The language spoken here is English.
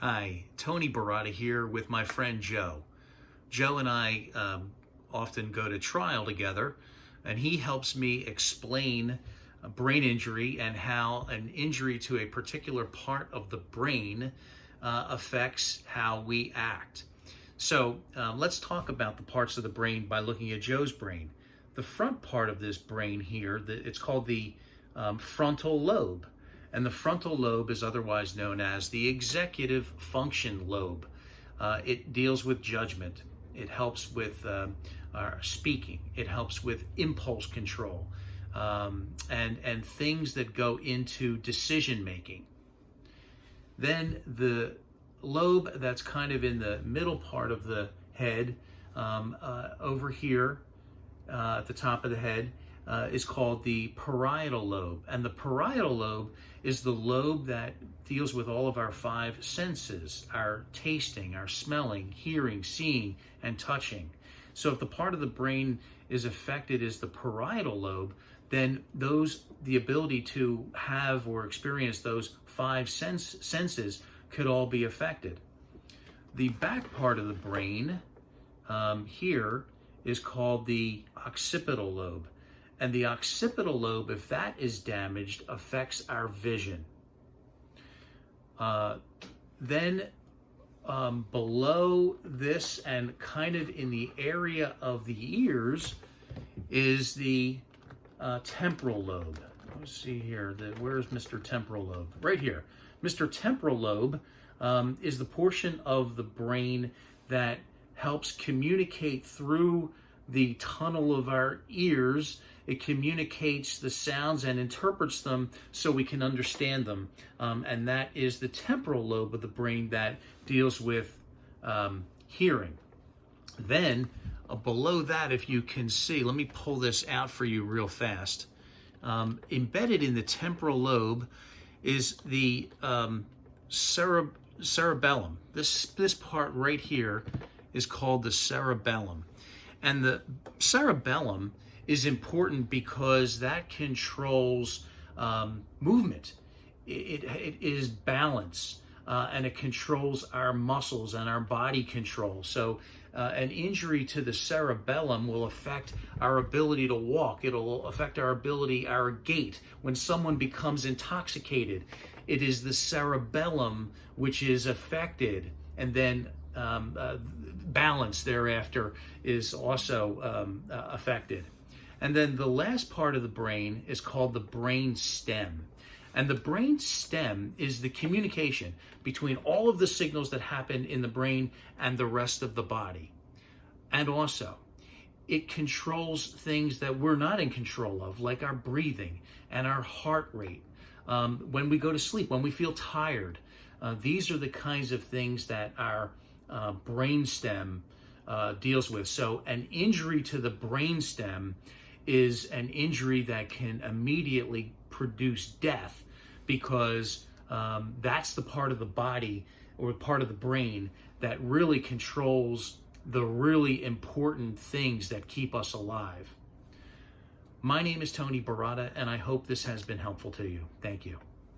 Hi, Tony Baratta here with my friend Joe. Joe and I often go to trial together, and he helps me explain a brain injury and how an injury to a particular part of the brain affects how we act. So let's talk about the parts of the brain by looking at Joe's brain. The front part of this brain here, it's called the frontal lobe. And the frontal lobe is otherwise known as the executive function lobe. It deals with judgment. It helps with our speaking. It helps with impulse control and things that go into decision making. Then the lobe that's kind of in the middle part of the head, over here at the top of the head, is called the parietal lobe. And the parietal lobe is the lobe that deals with all of our five senses: our tasting, our smelling, hearing, seeing, and touching. So if the part of the brain is affected is the parietal lobe, then the ability to have or experience those five senses could all be affected. The back part of the brain here is called the occipital lobe. And the occipital lobe, if that is damaged, affects our vision. Then below this and kind of in the area of the ears is the temporal lobe. Let's see here. Where's Mr. Temporal Lobe? Right here. Mr. Temporal Lobe is the portion of the brain that helps communicate through the tunnel of our ears. It communicates the sounds and interprets them so we can understand them. And that is the temporal lobe of the brain that deals with hearing. Then below that, if you can see, let me pull this out for you real fast. Embedded in the temporal lobe is the cerebellum. This part right here is called the cerebellum. And the cerebellum is important because that controls movement. It is balance, and it controls our muscles and our body control. So an injury to the cerebellum will affect our ability to walk. It'll affect our gait. When someone becomes intoxicated, it is the cerebellum which is affected, and then balance thereafter is also affected. And then the last part of the brain is called the brain stem. And the brain stem is the communication between all of the signals that happen in the brain and the rest of the body. And also, it controls things that we're not in control of, like our breathing and our heart rate. When we go to sleep, when we feel tired, these are the kinds of things that our brain stem deals with. So an injury to the brain stem is an injury that can immediately produce death, because that's the part of the body or part of the brain that really controls the really important things that keep us alive. My name is Tony Baratta, and I hope this has been helpful to you. Thank you.